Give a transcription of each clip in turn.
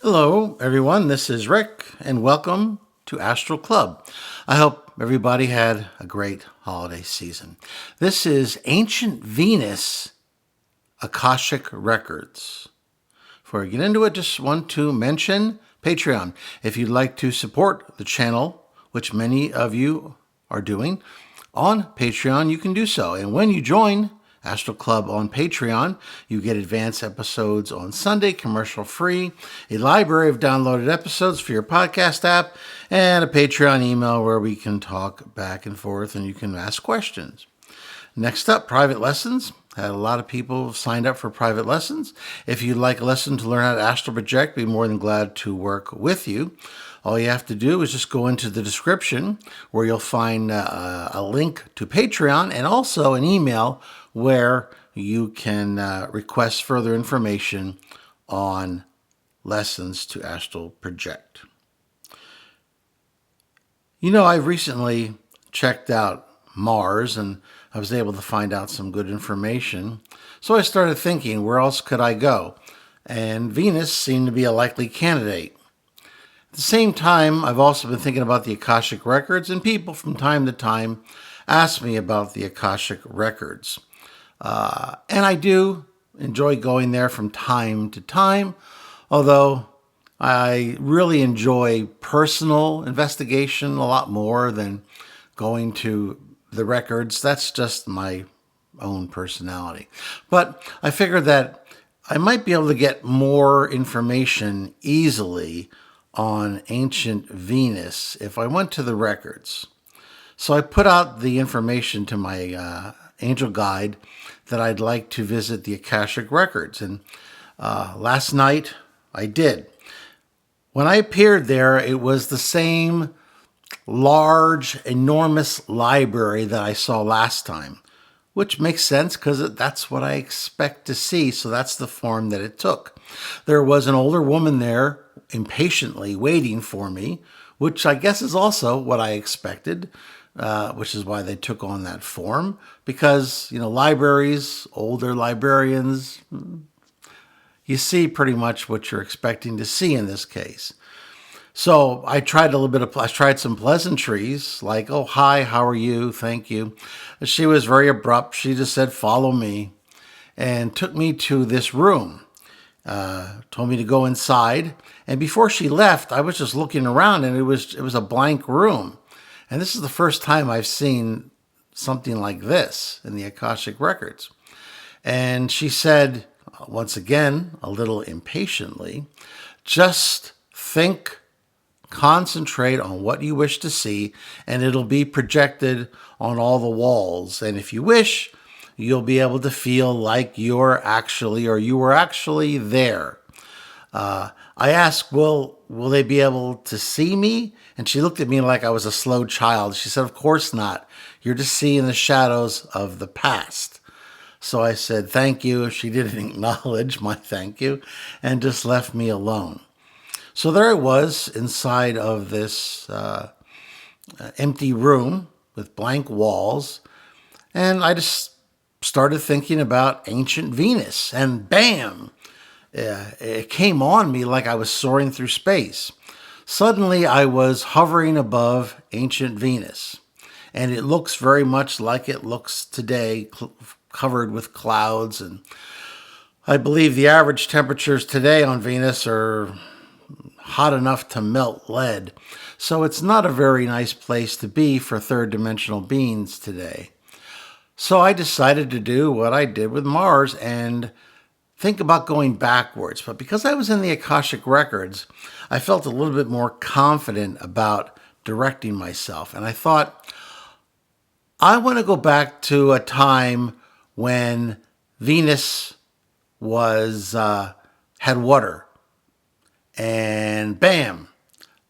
Hello, everyone. This is Rick, and welcome to Astral Club. I hope everybody had a great holiday season. This is Ancient Venus Akashic Records. Before I get into it, just want to mention Patreon. If you'd like to support the channel, which many of you are doing, on Patreon, you can do so. And when you join Astral Club on Patreon, you get advanced episodes on Sunday, commercial free, a library of downloaded episodes for your podcast app, and a Patreon email where we can talk back and forth and you can ask questions. Next up, private lessons. Had a lot of people signed up for private lessons. If you'd like a lesson to learn how to astral project, be more than glad to work with you. All you have to do is just go into the description where you'll find a link to Patreon and also an email where you can request further information on lessons to astral project. You know, I recently checked out Mars and I was able to find out some good information. So I started thinking, where else could I go? And Venus seemed to be a likely candidate. At the same time, I've also been thinking about the Akashic Records, and people from time to time ask me about the Akashic Records. And I do enjoy going there from time to time, although I really enjoy personal investigation a lot more than going to the records. That's just my own personality. But I figured that I might be able to get more information easily on ancient Venus if I went to the records. So I put out the information to my angel guide that I'd like to visit the Akashic Records. And last night I did. When I appeared there, it was the same large, enormous library that I saw last time, which makes sense because that's what I expect to see. So that's the form that it took. There was an older woman there impatiently waiting for me, which I guess is also what I expected, which is why they took on that form. Because, you know, libraries, older librarians, you see pretty much what you're expecting to see in this case. So I tried I tried some pleasantries like, oh, hi, how are you? Thank you. She was very abrupt. She just said, follow me, and took me to this room. Told me to go inside. And before she left, I was just looking around and it was a blank room. And this is the first time I've seen something like this in the Akashic Records. And she said, once again, a little impatiently, just think, concentrate on what you wish to see, and it'll be projected on all the walls. And if you wish, you'll be able to feel like you were actually there. I asked, will they be able to see me? And she looked at me like I was a slow child. She said, of course not. You're just seeing the shadows of the past. So I said, thank you. She didn't acknowledge my thank you and just left me alone. So there I was inside of this empty room with blank walls. And I just started thinking about ancient Venus. And bam! It came on me like I was soaring through space. Suddenly I was hovering above ancient Venus. And it looks very much like it looks today, covered with clouds. And I believe the average temperatures today on Venus are hot enough to melt lead. So it's not a very nice place to be for third dimensional beings today. So I decided to do what I did with Mars and think about going backwards. But because I was in the Akashic Records, I felt a little bit more confident about directing myself. And I thought, I want to go back to a time when Venus was had water. And bam,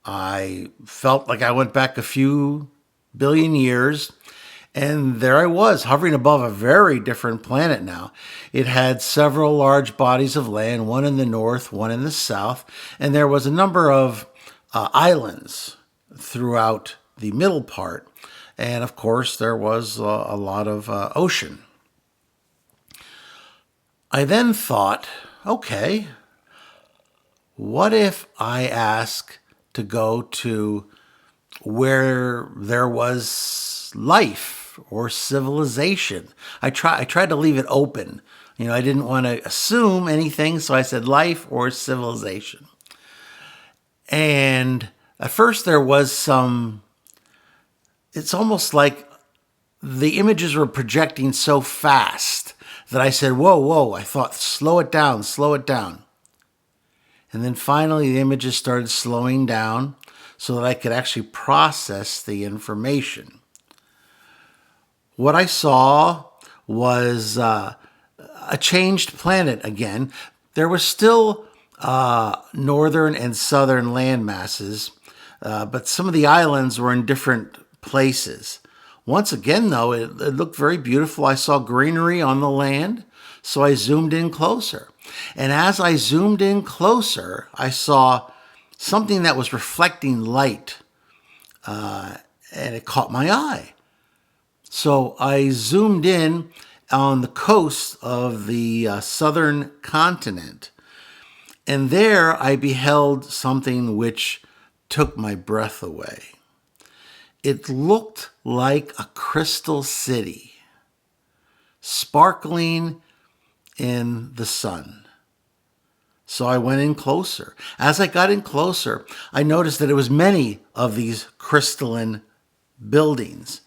I felt like I went back a few billion years. And there I was, hovering above a very different planet now. It had several large bodies of land, one in the north, one in the south, and there was a number of islands throughout the middle part. And of course, there was a lot of ocean. I then thought, okay, what if I ask to go to where there was life or civilization? I tried to leave it open. I didn't want to assume anything, so I said life or civilization. And at first there was it's almost like the images were projecting so fast that I said, whoa, whoa. I thought, slow it down, slow it down. And then finally the images started slowing down so that I could actually process the information. What I saw was a changed planet again. There was still northern and southern land masses, but some of the islands were in different places. Once again, though, it looked very beautiful. I saw greenery on the land, so I zoomed in closer. And as I zoomed in closer, I saw something that was reflecting light, and it caught my eye. So I zoomed in on the coast of the southern continent, and there I beheld something which took my breath away. It looked like a crystal city, sparkling in the sun. So I went in closer. As I got in closer, I noticed that it was many of these crystalline buildings.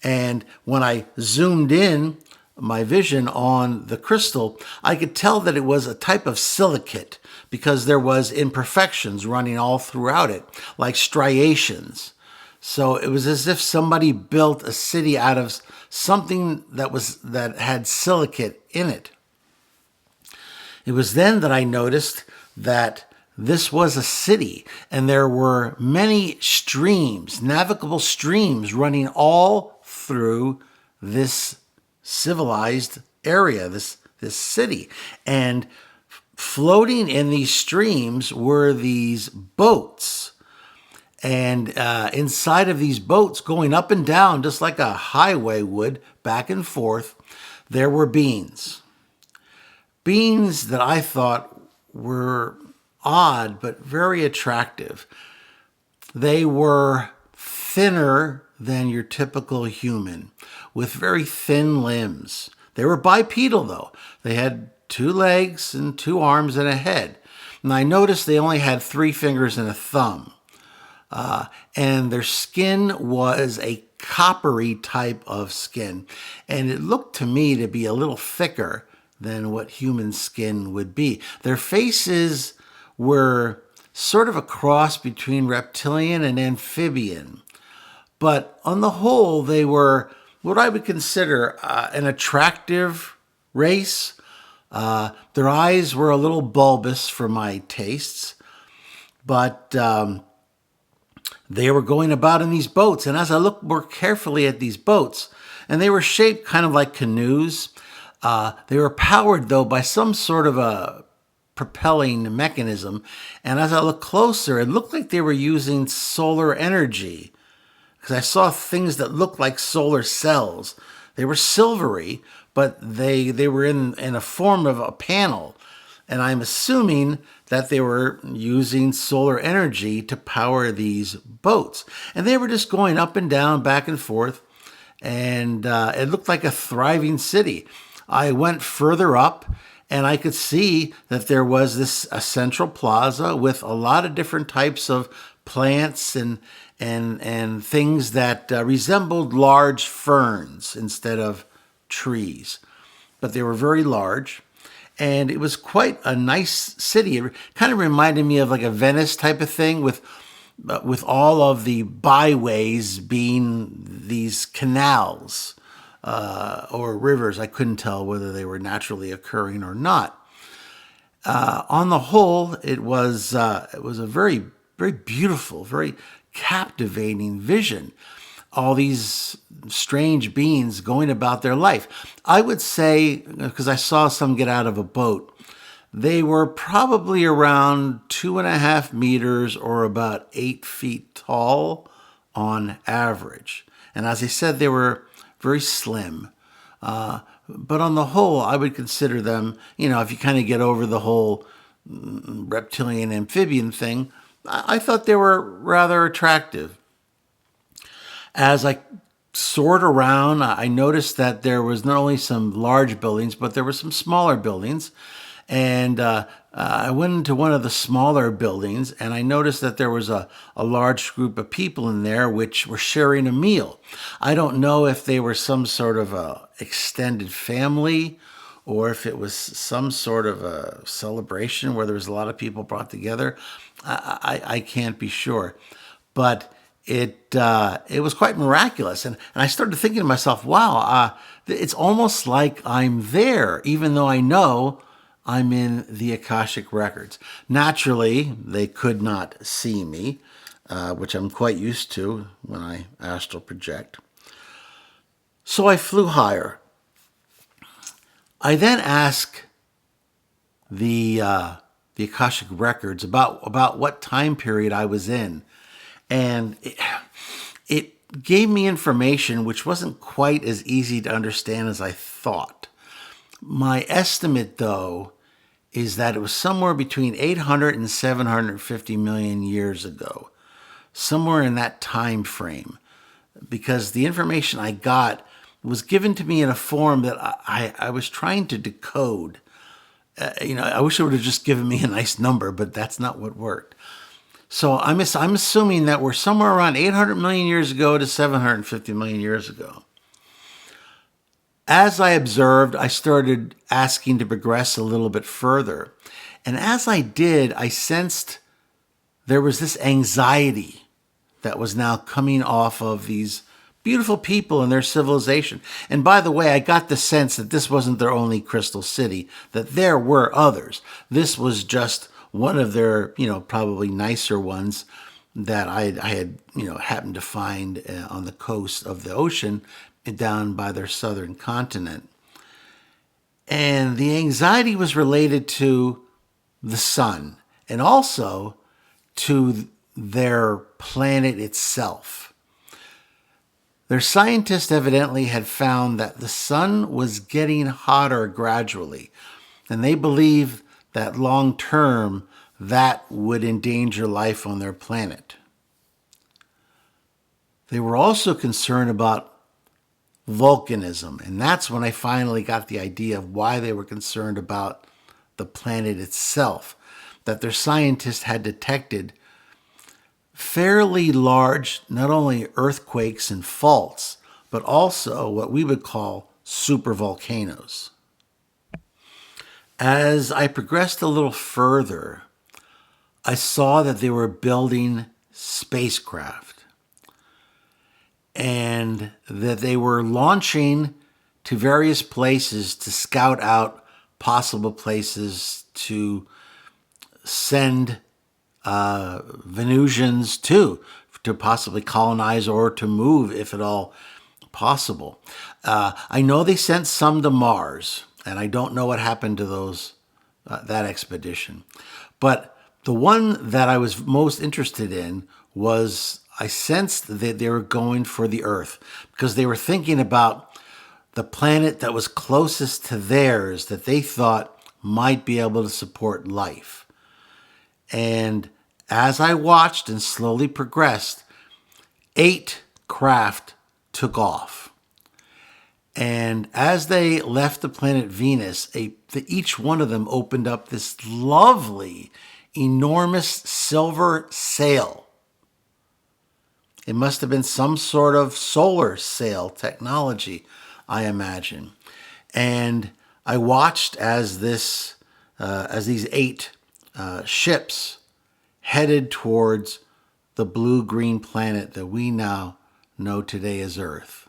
And when I zoomed in my vision on the crystal, I could tell that it was a type of silicate because there was imperfections running all throughout it, like striations. So it was as if somebody built a city out of something that had silicate in it. It was then that I noticed that this was a city, and there were many streams, navigable streams, running all through this civilized area, this city. And floating in these streams were these boats. And inside of these boats, going up and down, just like a highway would, back and forth, there were beings. Beings that I thought were odd, but very attractive. They were thinner than your typical human, with very thin limbs. They were bipedal, though. They had 2 legs and 2 arms and a head. And I noticed they only had 3 fingers and a thumb. And their skin was a coppery type of skin. And it looked to me to be a little thicker than what human skin would be. Their faces were sort of a cross between reptilian and amphibian. But on the whole, they were what I would consider an attractive race. Their eyes were a little bulbous for my tastes, but they were going about in these boats. And as I looked more carefully at these boats, and they were shaped kind of like canoes, they were powered, though, by some sort of a propelling mechanism. And as I looked closer, it looked like they were using solar energy, because I saw things that looked like solar cells. They were silvery, but they were in a form of a panel. And I'm assuming that they were using solar energy to power these boats. And they were just going up and down, back and forth. And it looked like a thriving city. I went further up, and I could see that there was a central plaza with a lot of different types of plants and things that resembled large ferns instead of trees. But they were very large, and it was quite a nice city. It kind of reminded me of like a Venice type of thing, with all of the byways being these canals or rivers. I couldn't tell whether they were naturally occurring or not. On the whole, it was a very, very beautiful, very captivating vision. All these strange beings going about their life. I would say, because I saw some get out of a boat, they were probably around 2.5 meters or about 8 feet tall on average. And as I said, they were very slim. But on the whole, I would consider them, if you kind of get over the whole reptilian amphibian thing, I thought they were rather attractive. As I soared around, I noticed that there was not only some large buildings, but there were some smaller buildings. And I went into one of the smaller buildings, and I noticed that there was a large group of people in there which were sharing a meal. I don't know if they were some sort of a extended family, or if it was some sort of a celebration where there was a lot of people brought together. I can't be sure. But it was quite miraculous. And I started thinking to myself, wow, it's almost like I'm there, even though I know I'm in the Akashic Records. Naturally, they could not see me, which I'm quite used to when I astral project. So I flew higher. I then asked the Akashic Records about what time period I was in. And it gave me information which wasn't quite as easy to understand as I thought. My estimate, though, is that it was somewhere between 800 and 750 million years ago, somewhere in that time frame, because the information I got was given to me in a form that I was trying to decode. I wish it would have just given me a nice number, but that's not what worked. So I'm assuming that we're somewhere around 800 million years ago to 750 million years ago. As I observed, I started asking to progress a little bit further. And as I did, I sensed there was this anxiety that was now coming off of these beautiful people and their civilization. And by the way, I got the sense that this wasn't their only crystal city, that there were others. This was just one of their, probably nicer ones that I had, happened to find on the coast of the ocean down by their southern continent. And the anxiety was related to the sun and also to their planet itself. Their scientists evidently had found that the sun was getting hotter gradually, and they believed that long term that would endanger life on their planet. They were also concerned about volcanism, and that's when I finally got the idea of why they were concerned about the planet itself, that their scientists had detected fairly large, not only earthquakes and faults, but also what we would call supervolcanoes. As I progressed a little further, I saw that they were building spacecraft and that they were launching to various places to scout out possible places to send Venusians to possibly colonize or to move, if at all possible. I know they sent some to Mars, and I don't know what happened to those that expedition. But the one that I was most interested in was I sensed that they were going for the Earth because they were thinking about the planet that was closest to theirs that they thought might be able to support life. And as I watched and slowly progressed, 8 craft took off. And as they left the planet Venus, each one of them opened up this lovely, enormous silver sail. It must have been some sort of solar sail technology, I imagine. And I watched as these 8 ships headed towards the blue-green planet that we now know today as Earth.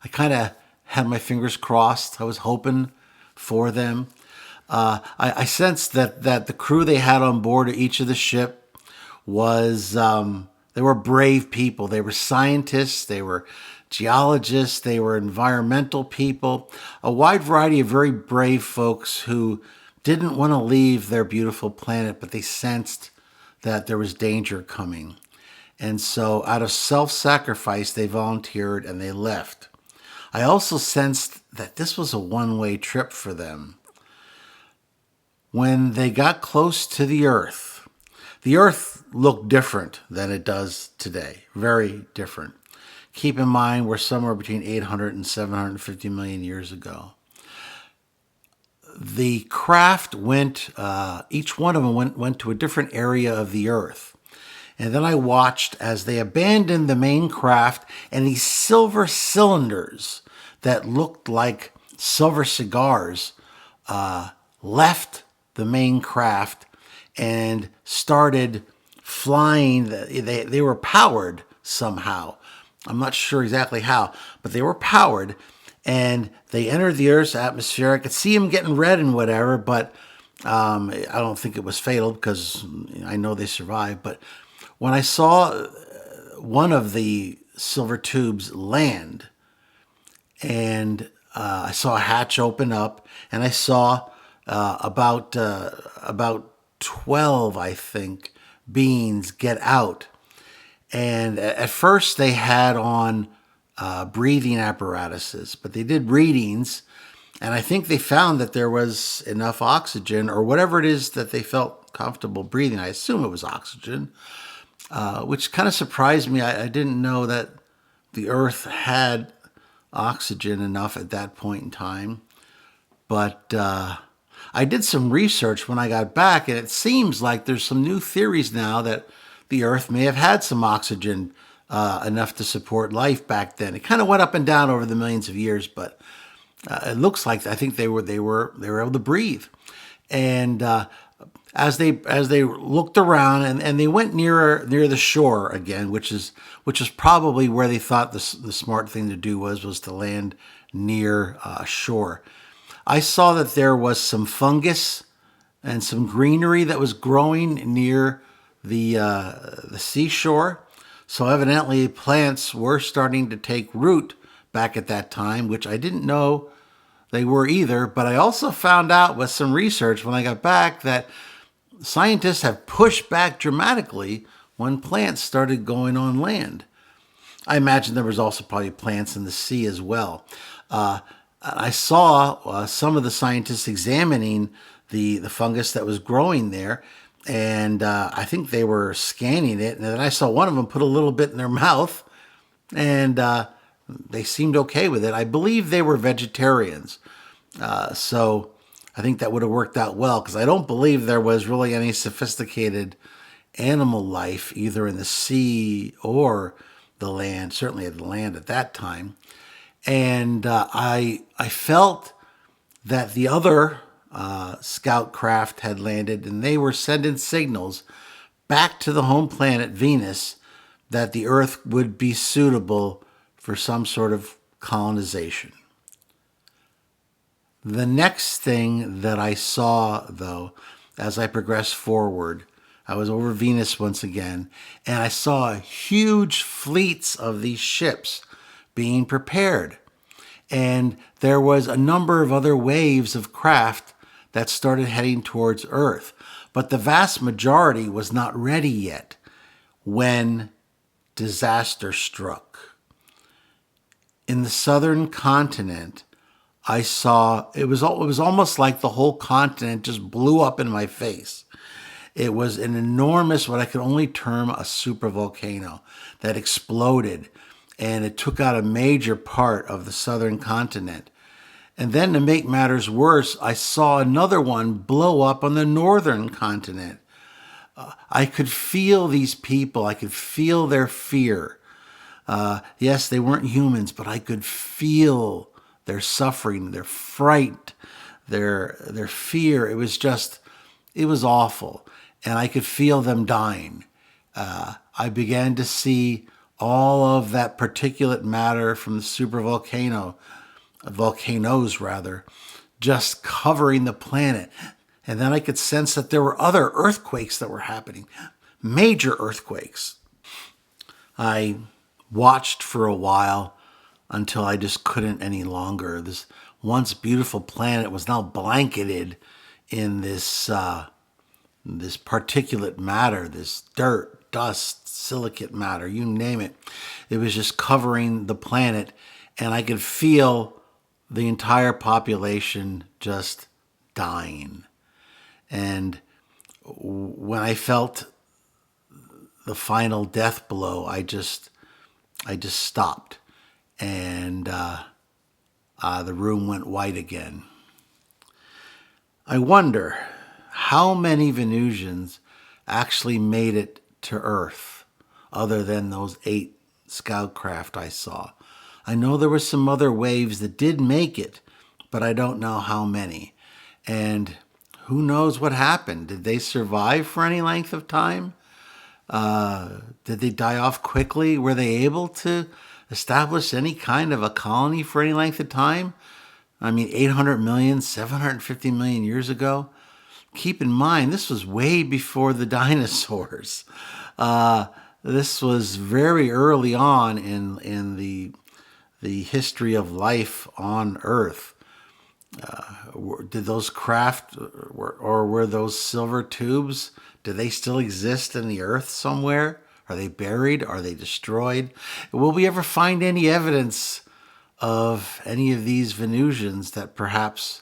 I kind of had my fingers crossed. I was hoping for them. I sensed that the crew they had on board of each of the ship was, they were brave people. They were scientists. They were geologists. They were environmental people. A wide variety of very brave folks who didn't want to leave their beautiful planet, but they sensed that there was danger coming. And so out of self-sacrifice, they volunteered and they left. I also sensed that this was a one-way trip for them. when they got close to the Earth looked different than it does today. Very different. Keep in mind, we're somewhere between 800 and 750 million years ago. The craft went, each one of them went to a different area of the Earth. And then I watched as they abandoned the main craft, and these silver cylinders that looked like silver cigars left the main craft and started flying. They were powered somehow. I'm not sure exactly how, but they were powered, and they entered the Earth's atmosphere. I could see them getting red and whatever, but I don't think it was fatal because I know they survived. But when I saw one of the silver tubes land, and I saw a hatch open up, and I saw about 12, I think, beings get out. And at first they had on breathing apparatuses, but they did readings, and I think they found that there was enough oxygen, or whatever it is that they felt comfortable breathing. I assume it was oxygen, which kind of surprised me. I didn't know that the Earth had oxygen enough at that point in time. But I did some research when I got back, and it seems like there's some new theories now that the Earth may have had some oxygen enough to support life back then. It kind of went up and down over the millions of years, but it looks like I think they were able to breathe. And as they looked around, and they went near the shore again, which is probably where they thought the smart thing to do was to land near shore. I saw that there was some fungus and some greenery that was growing near the seashore. So evidently plants were starting to take root back at that time, which I didn't know they were either. But I also found out with some research when I got back that scientists have pushed back dramatically when plants started going on land. I imagine there was also probably plants in the sea as well. I saw some of the scientists examining the fungus that was growing there, and I think they were scanning it. And then I saw one of them put a little bit in their mouth, and they seemed okay with it. I believe they were vegetarians. So I think that would have worked out well, because I don't believe there was really any sophisticated animal life either in the sea or the land, certainly at the land at that time. And I felt that the other scout craft had landed, and they were sending signals back to the home planet Venus that the Earth would be suitable for some sort of colonization. The next thing that I saw, though, as I progressed forward, I was over Venus once again, and I saw huge fleets of these ships being prepared. And there was a number of other waves of craft that started heading towards Earth. But the vast majority was not ready yet when disaster struck. In the southern continent, I saw, it was almost like the whole continent just blew up in my face. It was an enormous, what I could only term a supervolcano that exploded, and it took out a major part of the southern continent. And then to make matters worse, I saw another one blow up on the northern continent. I could feel these people. I could feel their fear. Yes, they weren't humans, but I could feel their suffering, their fright, their fear. It was awful. And I could feel them dying. I began to see all of that particulate matter from the volcanoes rather, just covering the planet. And then I could sense that there were other earthquakes that were happening, major earthquakes. I watched for a while until I just couldn't any longer. This once beautiful planet was now blanketed in this particulate matter, this dirt, dust, silicate matter, you name it. It was just covering the planet, and I could feel the entire population just dying. And when I felt the final death blow, I just stopped, and the room went white again. I wonder how many Venusians actually made it to Earth, other than those 8 scout craft I saw. I know there were some other waves that did make it, but I don't know how many. And who knows what happened? Did they survive for any length of time? Did they die off quickly? Were they able to establish any kind of a colony for any length of time? I mean, 800 million, 750 million years ago. Keep in mind, this was way before the dinosaurs. This was very early on in the history of life on Earth. Did those craft, or were those silver tubes, do they still exist in the Earth somewhere? Are they buried? Are they destroyed? Will we ever find any evidence of any of these Venusians that perhaps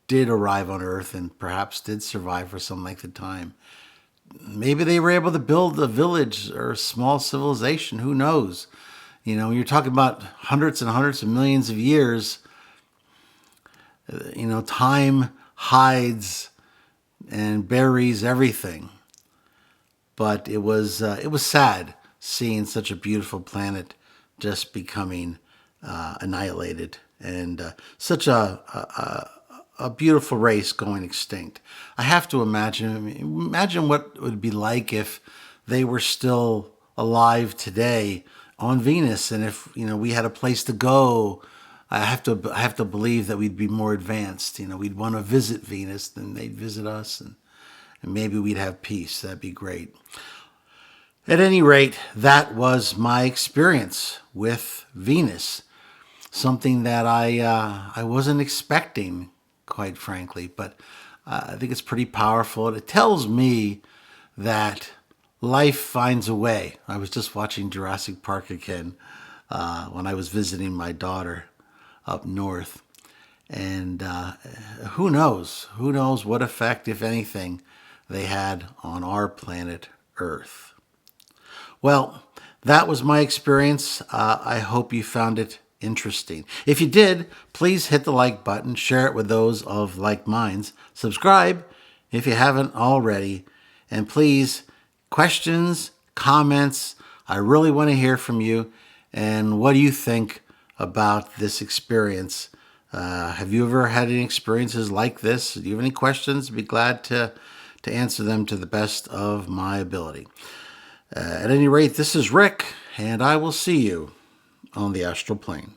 did arrive on Earth and perhaps did survive for some length of time? Maybe they were able to build a village or a small civilization. Who knows? You know, you're talking about hundreds and hundreds of millions of years. You know, time hides and buries everything. But it was sad seeing such a beautiful planet just becoming annihilated, and such a beautiful race going extinct. I have to imagine what it would be like if they were still alive today on Venus, and if we had a place to go. I have to believe that we'd be more advanced. We'd want to visit Venus, then they'd visit us, and maybe we'd have peace. That'd be great. At any rate, that was my experience with Venus. Something that I wasn't expecting, quite frankly, but I think it's pretty powerful. It tells me that life finds a way. I was just watching Jurassic Park again when I was visiting my daughter up north. And who knows what effect, if anything, they had on our planet Earth. Well, that was my experience. I hope you found it interesting. If you did, please hit the like button, share it with those of like minds, subscribe if you haven't already, and please, questions, comments, I really want to hear from you. And what do you think about this experience? Have you ever had any experiences like this? Do you have any questions? I'd be glad to answer them to the best of my ability. At any rate, this is Rick, and I will see you on the astral plane.